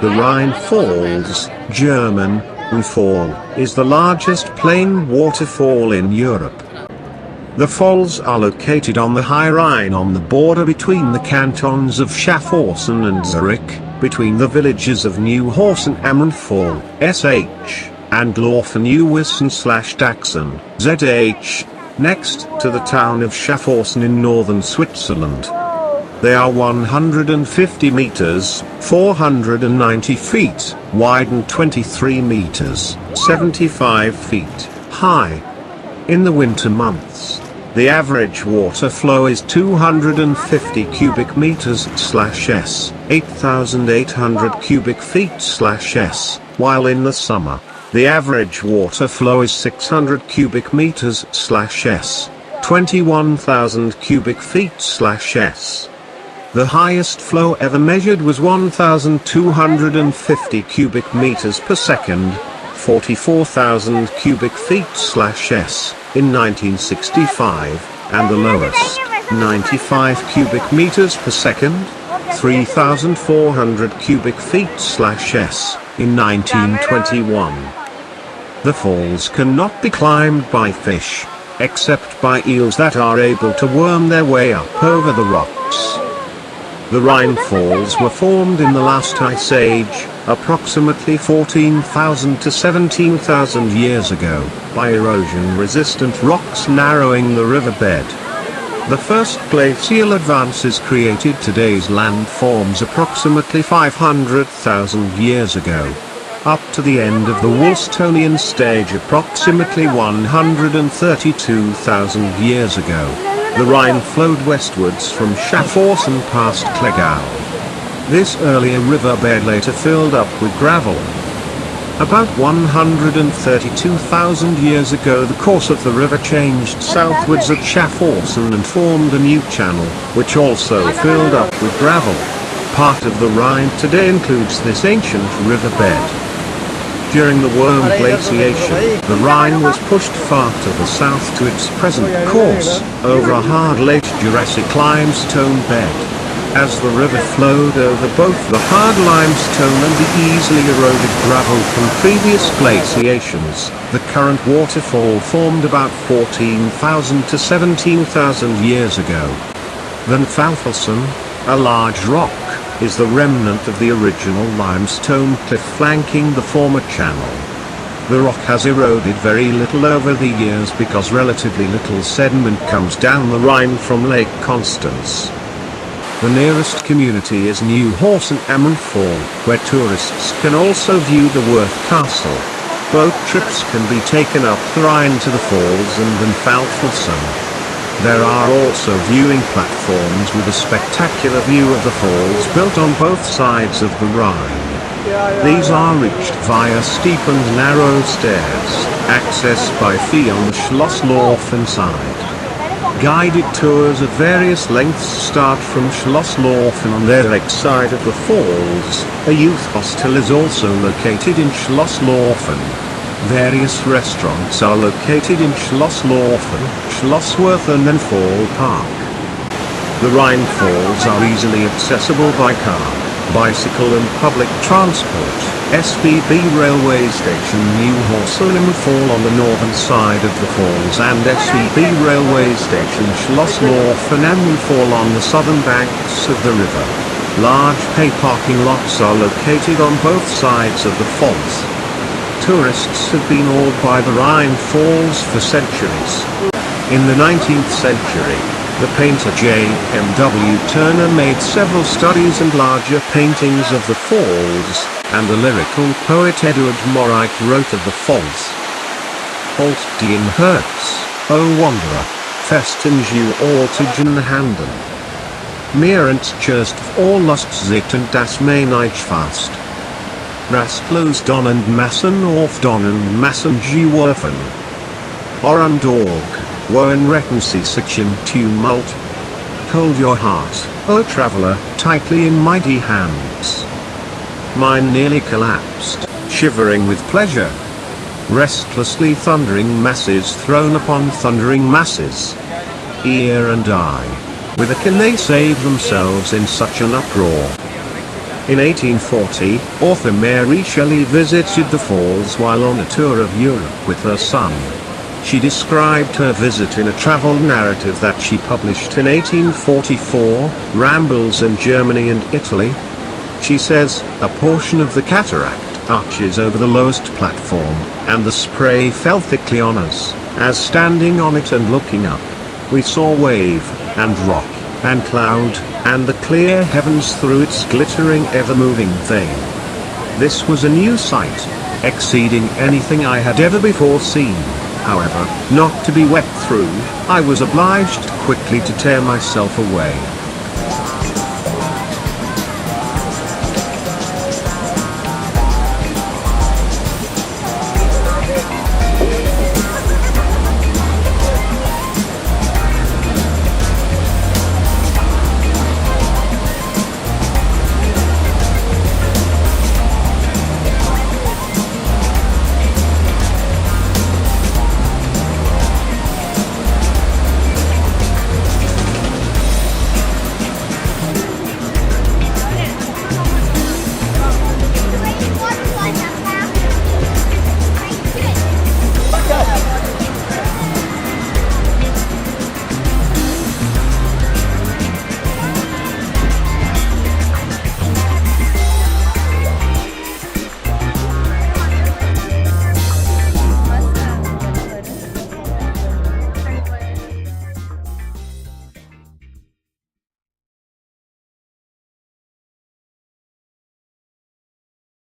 The Rhine Falls, German, Rhine Fall, is the largest plain waterfall in Europe. The falls are located on the High Rhine on the border between the cantons of Schaffhausen and Zurich, between the villages of Neuhausen am Rhine Fall, SH, and Laufen-Neuwissen/Dachsen, ZH, next to the town of Schaffhausen in northern Switzerland. They are 150 meters, 490 feet, wide and 23 meters, 75 feet, high. In the winter months, the average water flow is 250 cubic meters/s, 8,800 cubic feet/s, while in the summer, the average water flow is 600 cubic meters/s, 21,000 cubic feet/s. The highest flow ever measured was 1,250 cubic meters per second, 44,000 cubic feet/s, in 1965, and the lowest, 95 cubic meters per second, 3,400 cubic feet/s, in 1921. The falls cannot be climbed by fish, except by eels that are able to worm their way up over the rocks. The Rhine Falls were formed in the last ice age, approximately 14,000 to 17,000 years ago, by erosion-resistant rocks narrowing the riverbed. The first glacial advances created today's landforms approximately 500,000 years ago. Up to the end of the Woolstonian stage approximately 132,000 years ago, the Rhine flowed westwards from Schaffhausen past Klegau. This earlier riverbed later filled up with gravel. About 132,000 years ago the course of the river changed southwards at Schaffhausen and formed a new channel, which also filled up with gravel. Part of the Rhine today includes this ancient riverbed. During the Worm glaciation, the Rhine was pushed far to the south to its present course, over a hard late Jurassic limestone bed. As the river flowed over both the hard limestone and the easily eroded gravel from previous glaciations, the current waterfall formed about 14,000 to 17,000 years ago. Van Falfelsen, a large rock, is the remnant of the original limestone cliff flanking the former channel. The rock has eroded very little over the years because relatively little sediment comes down the Rhine from Lake Constance. The nearest community is Neuhausen am Rhine Fall, where tourists can also view the Worth Castle. Boat trips can be taken up the Rhine to the falls and Van Falfelsen. There are also viewing platforms with a spectacular view of the falls built on both sides of the Rhine. These are reached via steep and narrow stairs, accessed by fee on the Schlosslaufen side. Guided tours of various lengths start from Schlosslaufen on the Zurich side of the falls. A youth hostel is also located in Schlosslaufen. Various restaurants are located in Schlosslaufen, Schlosswörthen and Fall Park. The Rhine Falls are easily accessible by car, bicycle and public transport. SBB railway station Neuhausen am Rhine Fall on the northern side of the falls and SBB railway station Schlosslaufen am Rhine Fall on the southern banks of the river. Large pay parking lots are located on both sides of the falls. Tourists have been awed by the Rhine Falls for centuries. In the 19th century, the painter J.M.W. Turner made several studies and larger paintings of the falls, and the lyrical poet Edward Morite wrote of the falls. Halt die im Herz, O Wanderer, festen you Ortigen Handen. Mir entschürst Lust zitten das mein ich fast. Rastlos don and massen auf don and massen geworfen. Or Org, woen recken sie sich im tumult. Hold your heart, O traveller, tightly in mighty hands. Mine nearly collapsed, shivering with pleasure. Restlessly thundering masses thrown upon thundering masses. Ear and eye. Whither can they save themselves in such an uproar? In 1840, author Mary Shelley visited the falls while on a tour of Europe with her son. She described her visit in a travel narrative that she published in 1844, Rambles in Germany and Italy. She says, "A portion of the cataract arches over the lowest platform, and the spray fell thickly on us, as standing on it and looking up, we saw wave, and rock, and cloud, and the clear heavens through its glittering ever-moving vein. This was a new sight, exceeding anything I had ever before seen. However, not to be wet through, I was obliged quickly to tear myself away.